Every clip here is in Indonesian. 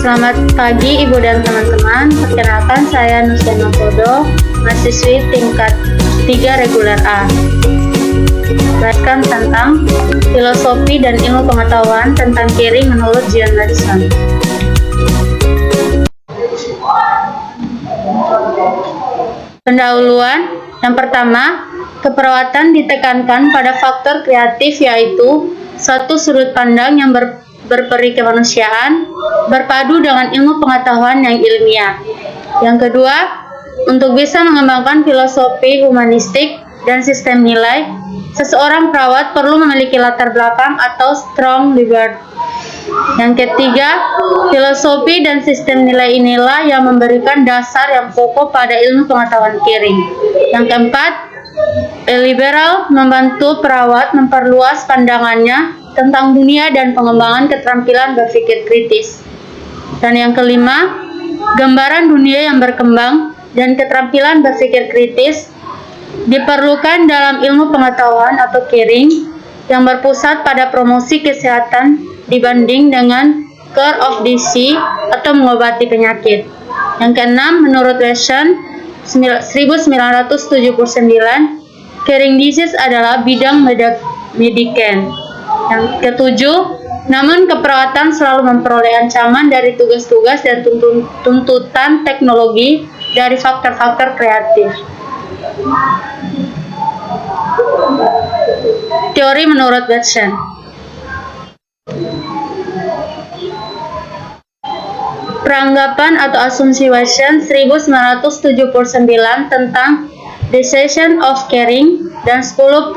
Selamat pagi Ibu dan teman-teman. Perkenalkan saya Nusiana Podo, mahasiswi tingkat 3 reguler A. Belajarkan tentang filosofi dan ilmu pengetahuan tentang caring menurut John Madison. Pendahuluan. Yang pertama, keperawatan ditekankan pada faktor kreatif, yaitu suatu sudut pandang yang berperi kemanusiaan, berpadu dengan ilmu pengetahuan yang ilmiah. Yang kedua, untuk bisa mengembangkan filosofi humanistik dan sistem nilai, seseorang perawat perlu memiliki latar belakang atau strong liberty. Yang ketiga, filosofi dan sistem nilai inilah yang memberikan dasar yang pokok pada ilmu pengetahuan caring. Yang keempat, liberal membantu perawat memperluas pandangannya tentang dunia dan pengembangan keterampilan berpikir kritis. Dan yang kelima, gambaran dunia yang berkembang dan keterampilan berpikir kritis diperlukan dalam ilmu pengetahuan atau caring yang berpusat pada promosi kesehatan dibanding dengan cure of disease atau mengobati penyakit. Yang keenam, menurut Weston 1979, caring disease adalah bidang mediken. Yang ketujuh, namun keperawatan selalu memperoleh ancaman dari tugas-tugas dan tuntutan teknologi dari faktor-faktor kreatif. Teori menurut Weston. Peranggapan atau asumsi Weston 1979 tentang decision of caring dan 10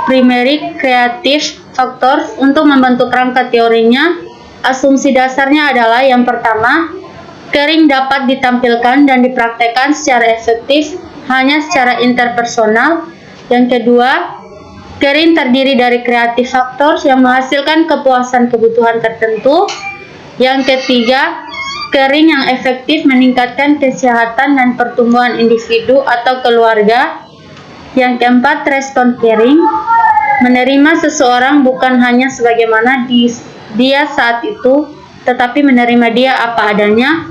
primary creative factors untuk membentuk rangka teorinya. Asumsi dasarnya adalah yang pertama, caring dapat ditampilkan dan dipraktekkan secara efektif hanya secara interpersonal. Yang kedua, caring terdiri dari creative factors yang menghasilkan kepuasan kebutuhan tertentu. Yang ketiga, caring yang efektif meningkatkan kesehatan dan pertumbuhan individu atau keluarga. Yang keempat, respon caring menerima seseorang bukan hanya sebagaimana dia saat itu, tetapi menerima dia apa adanya.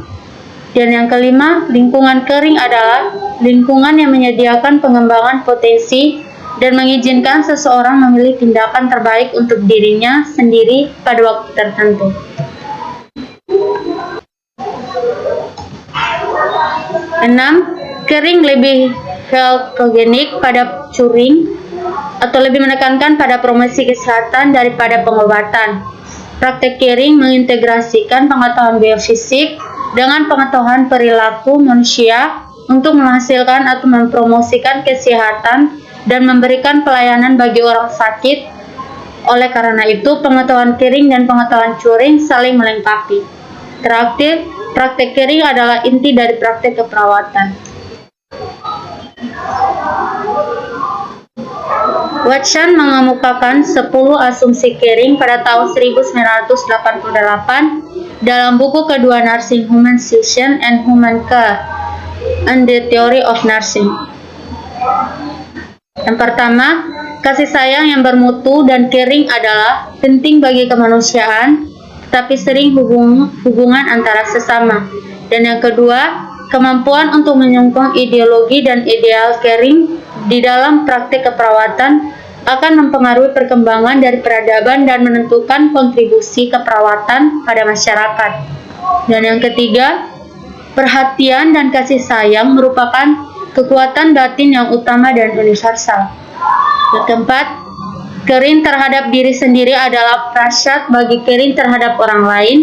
Dan yang kelima, lingkungan caring adalah lingkungan yang menyediakan pengembangan potensi dan mengizinkan seseorang memilih tindakan terbaik untuk dirinya sendiri pada waktu tertentu. Enam, caring lebih healthogenik pada curing atau lebih menekankan pada promosi kesehatan daripada pengobatan. Praktek caring mengintegrasikan pengetahuan biofisik dengan pengetahuan perilaku manusia untuk menghasilkan atau mempromosikan kesehatan dan memberikan pelayanan bagi orang sakit. Oleh karena itu, pengetahuan caring dan pengetahuan curing saling melengkapi. Terakhir, praktek caring adalah inti dari praktek keperawatan. Watson mengemukakan 10 asumsi caring pada tahun 1988 dalam buku kedua Nursing Humanization and Human Care and the Theory of Nursing. Yang pertama, kasih sayang yang bermutu dan caring adalah penting bagi kemanusiaan, tetapi sering hubungan antara sesama. Dan yang kedua, kemampuan untuk menyokong ideologi dan ideal caring di dalam praktik keperawatan akan mempengaruhi perkembangan dari peradaban dan menentukan kontribusi keperawatan pada masyarakat. Dan yang ketiga, perhatian dan kasih sayang merupakan kekuatan batin yang utama dan universal. Yang keempat, caring terhadap diri sendiri adalah prasyarat bagi caring terhadap orang lain.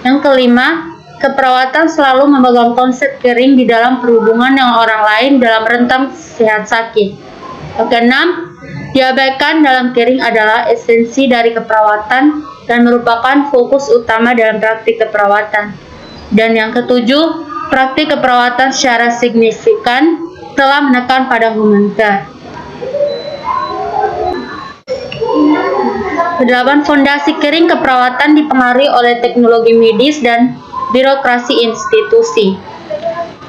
Yang kelima, keperawatan selalu memegang konsep caring di dalam perhubungan dengan orang lain dalam rentang sehat sakit. Yang keenam, diabaikan dalam caring adalah esensi dari keperawatan dan merupakan fokus utama dalam praktik keperawatan. Dan yang ketujuh, praktik keperawatan secara signifikan telah menekan pada human care. Kedelapan, fondasi caring keperawatan dipengaruhi oleh teknologi medis dan birokrasi institusi.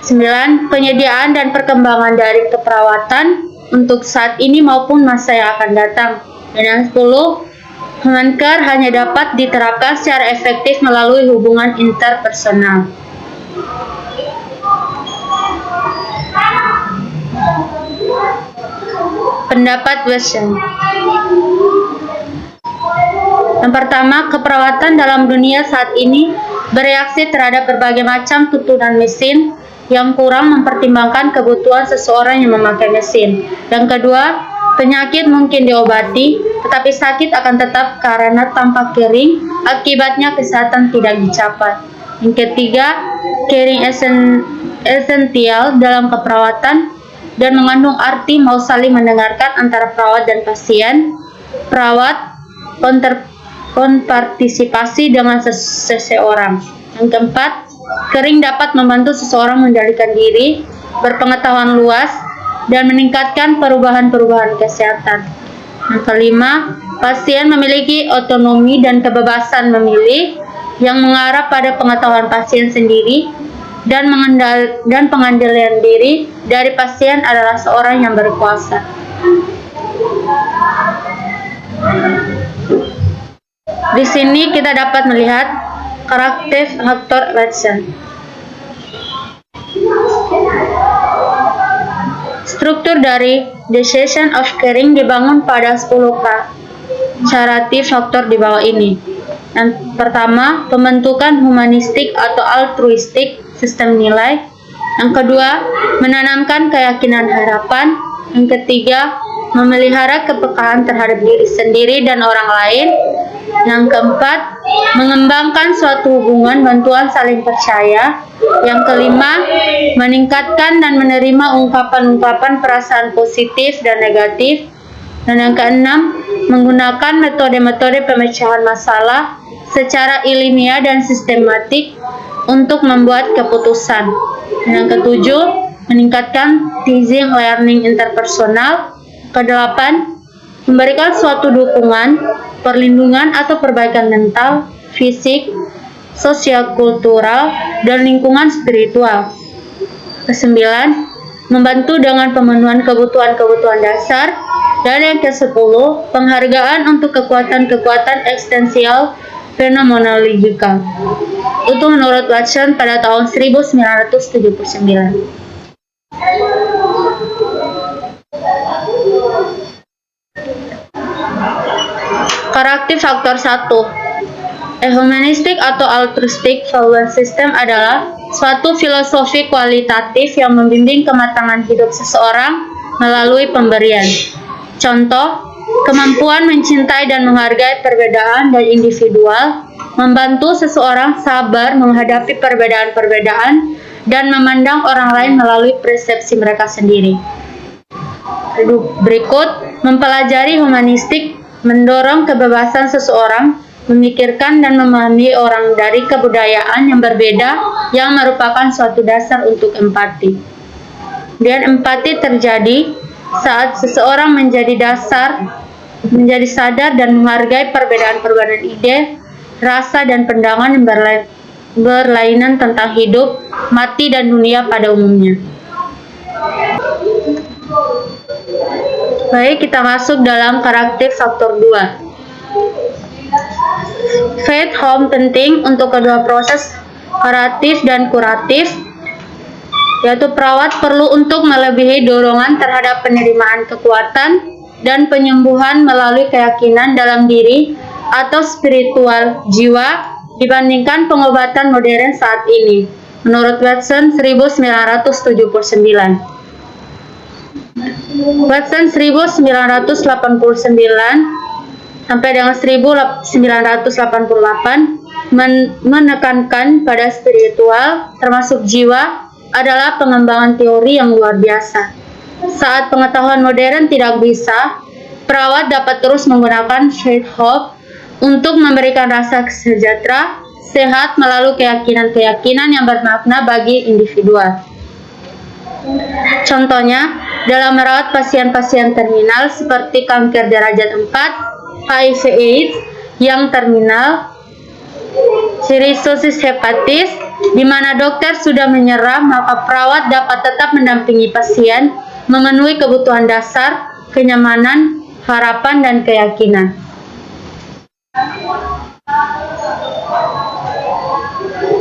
9. Penyediaan dan perkembangan dari keperawatan untuk saat ini maupun masa yang akan datang. Dan yang 10, Human care hanya dapat diterapkan secara efektif melalui hubungan interpersonal. Pendapat Watson. Yang pertama, keperawatan dalam dunia saat ini bereaksi terhadap berbagai macam tuntunan mesin yang kurang mempertimbangkan kebutuhan seseorang yang memakai mesin. Yang kedua, penyakit mungkin diobati, tetapi sakit akan tetap karena tampak kering, akibatnya kesehatan tidak dicapai. Yang ketiga, caring esensial dalam keperawatan dan mengandung arti mau saling mendengarkan antara perawat dan pasien. Perawat konpartisipasi dengan seseorang. Yang keempat, caring dapat membantu seseorang mengendalikan diri, berpengetahuan luas, dan meningkatkan perubahan-perubahan kesehatan. Yang kelima, pasien memiliki otonomi dan kebebasan memilih yang mengarah pada pengetahuan pasien sendiri, dan pengendalian diri dari pasien adalah seorang yang berkuasa. Di sini kita dapat melihat karakter faktor Watson. Struktur dari decision of caring dibangun pada 10 karatif faktor di bawah ini. Yang pertama, pembentukan humanistik atau altruistik sistem nilai. Yang kedua, menanamkan keyakinan harapan. Yang ketiga, memelihara kepekaan terhadap diri sendiri dan orang lain. Yang keempat, mengembangkan suatu hubungan bantuan saling percaya. Yang kelima, meningkatkan dan menerima ungkapan-ungkapan perasaan positif dan negatif. Dan yang keenam, menggunakan metode-metode pemecahan masalah secara ilmiah dan sistematik untuk membuat keputusan. Dan yang ketujuh, meningkatkan teaching learning interpersonal. Kedelapan, memberikan suatu dukungan, perlindungan atau perbaikan mental, fisik, sosial kultural, dan lingkungan spiritual. Kesembilan, membantu dengan pemenuhan kebutuhan-kebutuhan dasar. Dan yang ke-10, penghargaan untuk kekuatan-kekuatan eksistensial fenomenologikal. Itu menurut Watson pada tahun 1979. Karakter faktor 1. Humanistic atau altruistic value system adalah suatu filosofi kualitatif yang membimbing kematangan hidup seseorang melalui pemberian. Contoh, kemampuan mencintai dan menghargai perbedaan dan individual, membantu seseorang sabar menghadapi perbedaan-perbedaan, dan memandang orang lain melalui persepsi mereka sendiri. Berikut, mempelajari humanistik mendorong kebebasan seseorang memikirkan dan memahami orang dari kebudayaan yang berbeda yang merupakan suatu dasar untuk empati. Dan empati terjadi saat seseorang menjadi sadar dan menghargai perbedaan-perbedaan ide, rasa, dan pandangan yang berlainan tentang hidup, mati, dan dunia pada umumnya. Baik, kita masuk dalam karakter faktor 2. Faith home penting untuk kedua proses kuratif dan kuratif, yaitu perawat perlu untuk melebihi dorongan terhadap penerimaan kekuatan dan penyembuhan melalui keyakinan dalam diri atau spiritual jiwa dibandingkan pengobatan modern saat ini, menurut Watson 1979. Watson 1989 sampai dengan 1988 menekankan pada spiritual termasuk jiwa adalah pengembangan teori yang luar biasa. Saat pengetahuan modern tidak bisa, perawat dapat terus menggunakan faith hope untuk memberikan rasa sejahtera, sehat melalui keyakinan-keyakinan yang bermakna bagi individual. Contohnya, dalam merawat pasien-pasien terminal seperti kanker derajat 4, HIV/AIDS yang terminal, cirrhosis hepatis, di mana dokter sudah menyerah, maka perawat dapat tetap mendampingi pasien, memenuhi kebutuhan dasar, kenyamanan, harapan, dan keyakinan.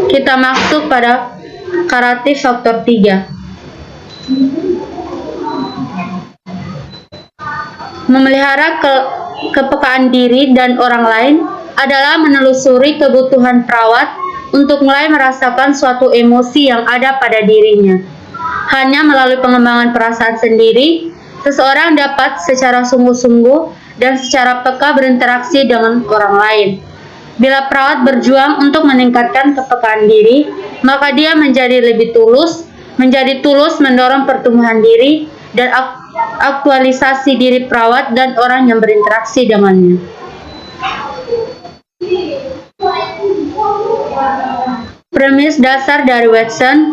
Kita masuk pada karakter faktor 3. Memelihara kepekaan diri dan orang lain adalah menelusuri kebutuhan perawat untuk mulai merasakan suatu emosi yang ada pada dirinya. Hanya melalui pengembangan perasaan sendiri, seseorang dapat secara sungguh-sungguh dan secara peka berinteraksi dengan orang lain. Bila perawat berjuang untuk meningkatkan kepekaan diri, maka dia menjadi tulus mendorong pertumbuhan diri dan aktualisasi diri perawat dan orang yang berinteraksi dengannya. Premis dasar dari Watson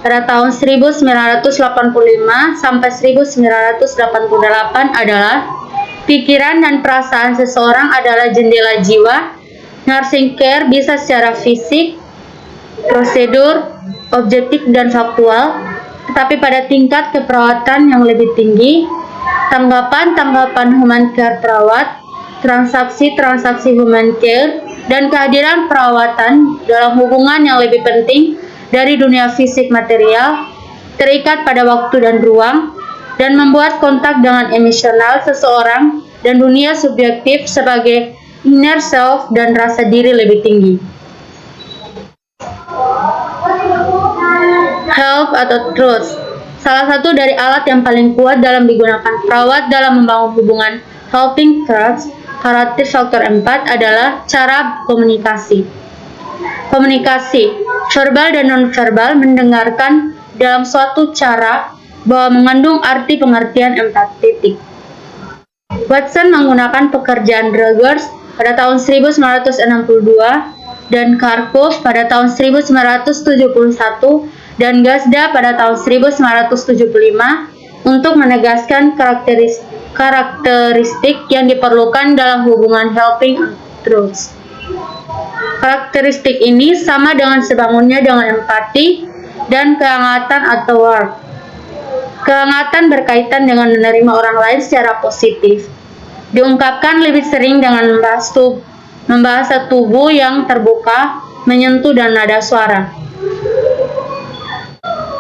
pada tahun 1985 sampai 1988 adalah pikiran dan perasaan seseorang adalah jendela jiwa. Nursing care bisa secara fisik, prosedur, objektif dan faktual, tetapi pada tingkat keperawatan yang lebih tinggi, tanggapan human care perawat, transaksi human care, dan kehadiran perawatan dalam hubungan yang lebih penting dari dunia fisik material, terikat pada waktu dan ruang, dan membuat kontak dengan emosional seseorang dan dunia subjektif sebagai inner self dan rasa diri lebih tinggi. Help atau trust. Salah satu dari alat yang paling kuat dalam digunakan perawat dalam membangun hubungan helping trust, karakter faktor 4 adalah cara komunikasi. Komunikasi, verbal dan non-verbal mendengarkan dalam suatu cara bahwa mengandung arti pengertian empati. Watson menggunakan pekerjaan Rogers pada tahun 1962 dan Kharkov pada tahun 1971 dan Gazda pada tahun 1975 untuk menegaskan karakteristik yang diperlukan dalam hubungan helping trust. Karakteristik ini sama dengan sebangunnya dengan empati dan kehangatan atau warmth. Kehangatan berkaitan dengan menerima orang lain secara positif. Diungkapkan lebih sering dengan membahasa tubuh yang terbuka, menyentuh dan nada suara.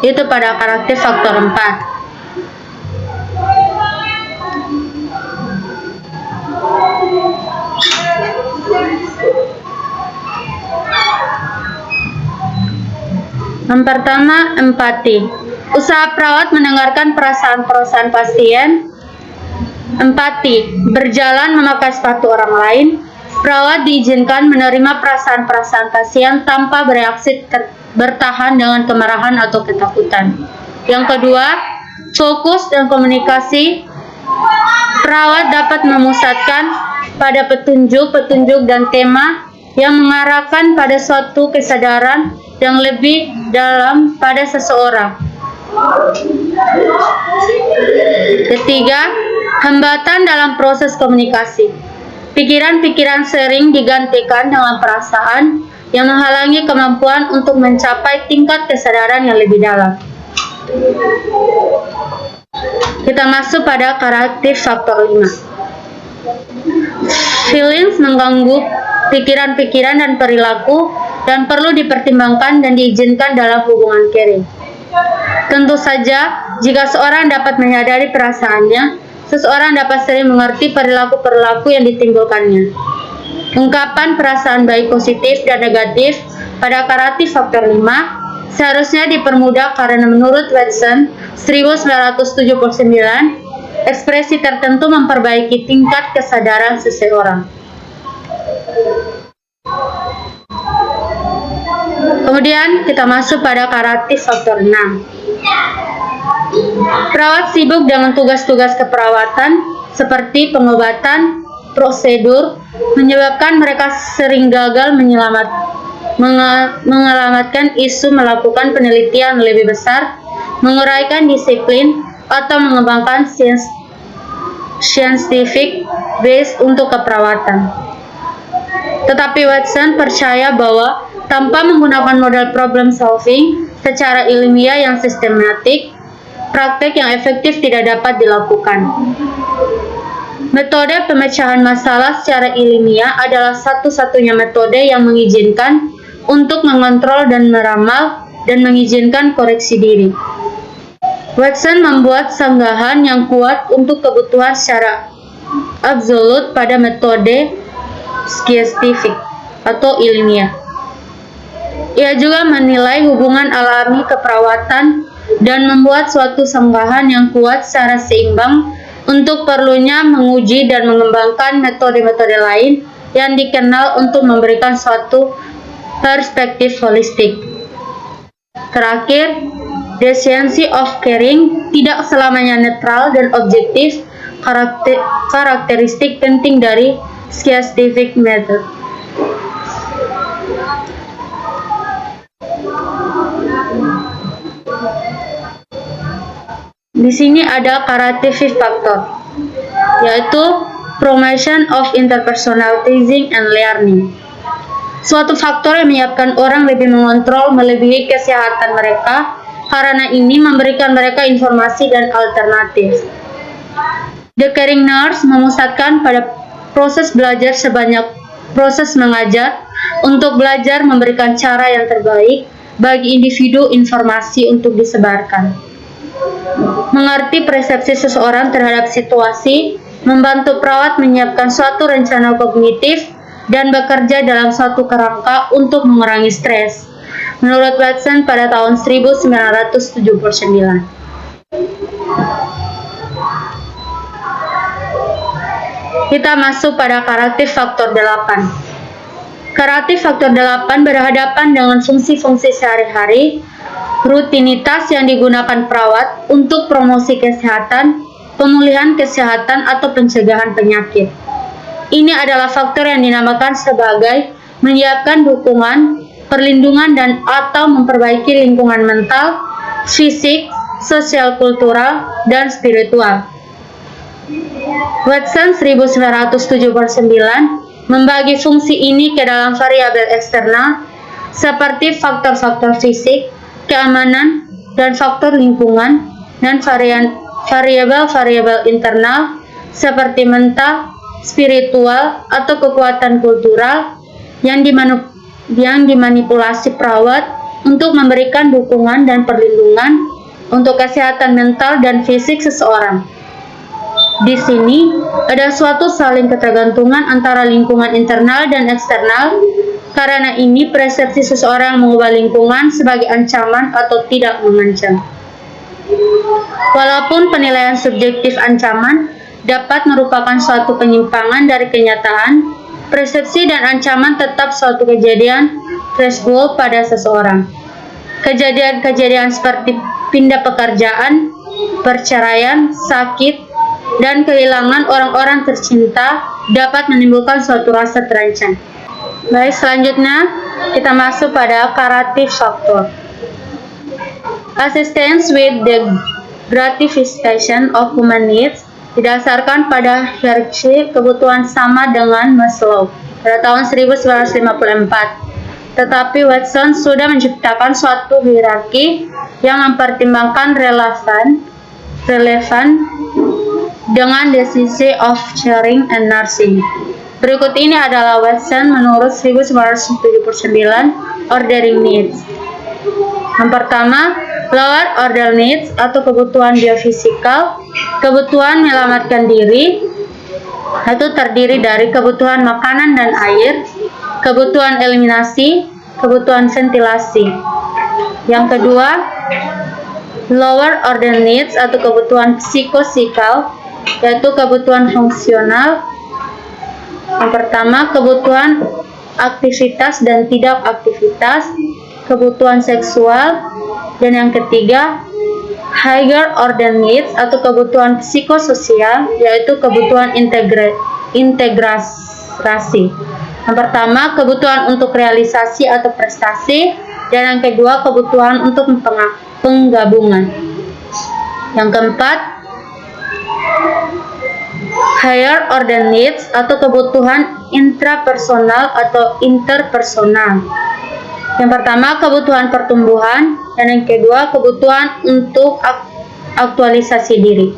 Itu pada karakter faktor 4. Yang pertama, empati. Usaha perawat mendengarkan perasaan-perasaan pasien. Empati, berjalan memakai sepatu orang lain. Perawat diizinkan menerima perasaan-perasaan pasien tanpa bereaksi bertahan dengan kemarahan atau ketakutan. Yang kedua, fokus dan komunikasi. Perawat dapat memusatkan pada petunjuk dan tema yang mengarahkan pada suatu kesadaran yang lebih dalam pada seseorang. Ketiga, hambatan dalam proses komunikasi. Pikiran-pikiran sering digantikan dengan perasaan yang menghalangi kemampuan untuk mencapai tingkat kesadaran yang lebih dalam. Kita masuk pada karakter faktor 5. Feelings mengganggu pikiran-pikiran dan perilaku dan perlu dipertimbangkan dan diizinkan dalam hubungan caring. Tentu saja, jika seorang dapat menyadari perasaannya, seseorang dapat sering mengerti perilaku-perilaku yang ditimbulkannya. Ungkapan perasaan baik positif dan negatif pada karakter faktor 5 seharusnya dipermudah karena menurut Watson 1979, ekspresi tertentu memperbaiki tingkat kesadaran seseorang. Kemudian kita masuk pada karakter faktor 6. Perawat sibuk dengan tugas-tugas keperawatan seperti pengobatan, prosedur, menyebabkan mereka sering gagal menyelamatkan isu, melakukan penelitian lebih besar, menguraikan disiplin, atau mengembangkan scientific base untuk keperawatan. Tetapi Watson percaya bahwa tanpa menggunakan model problem solving secara ilmiah yang sistematik, praktek yang efektif tidak dapat dilakukan. Metode pemecahan masalah secara ilmiah adalah satu-satunya metode yang mengizinkan untuk mengontrol dan meramal dan mengizinkan koreksi diri. Watson membuat sanggahan yang kuat untuk kebutuhan secara absolut pada metode scientific atau ilmiah. Ia juga menilai hubungan alami keperawatan dan membuat suatu sanggahan yang kuat secara seimbang untuk perlunya menguji dan mengembangkan metode-metode lain yang dikenal untuk memberikan suatu perspektif holistik. Terakhir, The Science of Caring tidak selamanya netral dan objektif, karakteristik penting dari scientific method. Di sini ada curative factor, yaitu promotion of interpersonal teaching and learning. Suatu faktor yang menyiapkan orang lebih mengontrol melebihi kesehatan mereka, karena ini memberikan mereka informasi dan alternatif. The Caring Nurse memusatkan pada proses belajar sebanyak proses mengajar untuk belajar memberikan cara yang terbaik bagi individu informasi untuk disebarkan. Mengerti persepsi seseorang terhadap situasi, membantu perawat menyiapkan suatu rencana kognitif dan bekerja dalam suatu kerangka untuk mengurangi stres. Menurut Watson pada tahun 1979. Kita masuk pada kuratif faktor 8. Kuratif faktor 8 berhadapan dengan fungsi-fungsi sehari-hari, rutinitas yang digunakan perawat untuk promosi kesehatan, pemulihan kesehatan, atau pencegahan penyakit. Ini adalah faktor yang dinamakan sebagai menyiapkan dukungan, perlindungan, dan atau memperbaiki lingkungan mental, fisik, sosial, kultural, dan spiritual. Watson 1979 membagi fungsi ini ke dalam variabel eksternal seperti faktor-faktor fisik, keamanan, dan faktor lingkungan, dan variabel-variabel internal seperti mental, spiritual, atau kekuatan kultural yang dimanipulasi perawat untuk memberikan dukungan dan perlindungan untuk kesehatan mental dan fisik seseorang. Di sini ada suatu saling ketergantungan antara lingkungan internal dan eksternal. Karena ini persepsi seseorang mengubah lingkungan sebagai ancaman atau tidak mengancam. Walaupun penilaian subjektif ancaman dapat merupakan suatu penyimpangan dari kenyataan, persepsi dan ancaman tetap suatu kejadian threshold pada seseorang. Kejadian-kejadian seperti pindah pekerjaan, perceraian, sakit, dan kehilangan orang-orang tercinta dapat menimbulkan suatu rasa terancam. Baik, selanjutnya kita masuk pada curative factor. Assistance with the gratification of human needs didasarkan pada hierarki kebutuhan sama dengan Maslow pada tahun 1954. Tetapi Watson sudah menciptakan suatu hierarki yang mempertimbangkan relevan dengan the science of caring and nursing. Berikut ini adalah Watson menurut 1979 ordering needs. Yang pertama, lower order needs atau kebutuhan biofisikal, kebutuhan menyelamatkan diri, itu terdiri dari kebutuhan makanan dan air, kebutuhan eliminasi, kebutuhan ventilasi. Yang kedua, lower order needs atau kebutuhan psikosikal, yaitu kebutuhan fungsional. Yang pertama, kebutuhan aktivitas dan tidak aktivitas, kebutuhan seksual, dan yang ketiga, higher order needs atau kebutuhan psikososial, yaitu kebutuhan integrasi. Yang pertama, kebutuhan untuk realisasi atau prestasi, dan yang kedua, kebutuhan untuk penggabungan. Yang keempat, higher order needs atau kebutuhan intrapersonal atau interpersonal. Yang pertama, kebutuhan pertumbuhan, dan yang kedua, kebutuhan untuk aktualisasi diri.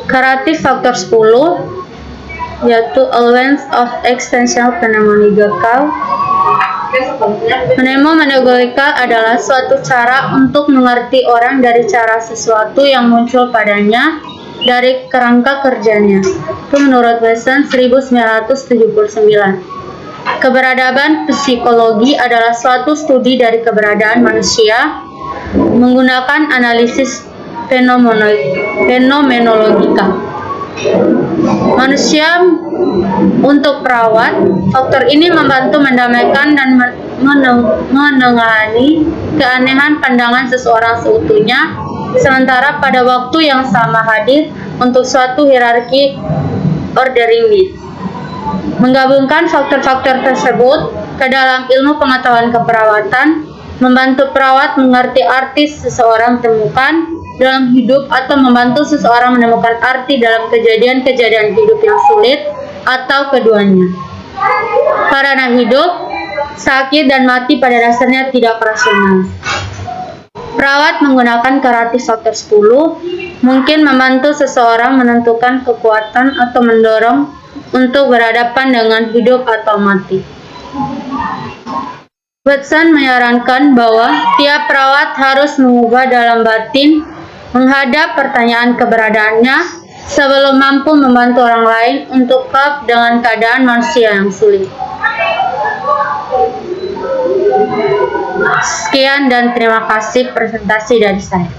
Curative faktor 10, yaitu Allowance of Extensional Pneumonological. Pneumonological adalah suatu cara untuk mengerti orang dari cara sesuatu yang muncul padanya dari kerangka kerjanya. Itu menurut Wilson 1979. Keberadaban psikologi adalah suatu studi dari keberadaan manusia menggunakan analisis fenomenologika. Manusia untuk perawat, faktor ini membantu mendamaikan dan menengahi keanehan pandangan seseorang seutuhnya, sementara pada waktu yang sama hadir untuk suatu hierarki ordering needs. Menggabungkan faktor-faktor tersebut ke dalam ilmu pengetahuan keperawatan membantu perawat mengerti arti seseorang temukan dalam hidup atau membantu seseorang menemukan arti dalam kejadian-kejadian hidup yang sulit atau keduanya. Karena hidup, sakit dan mati pada dasarnya tidak rasional. Perawat menggunakan karatis faktor 10 mungkin membantu seseorang menentukan kekuatan atau mendorong untuk berhadapan dengan hidup atau mati. Watson menyarankan bahwa tiap perawat harus mengubah dalam batin menghadap pertanyaan keberadaannya sebelum mampu membantu orang lain untuk cope dengan keadaan manusia yang sulit. Sekian dan terima kasih presentasi dari saya.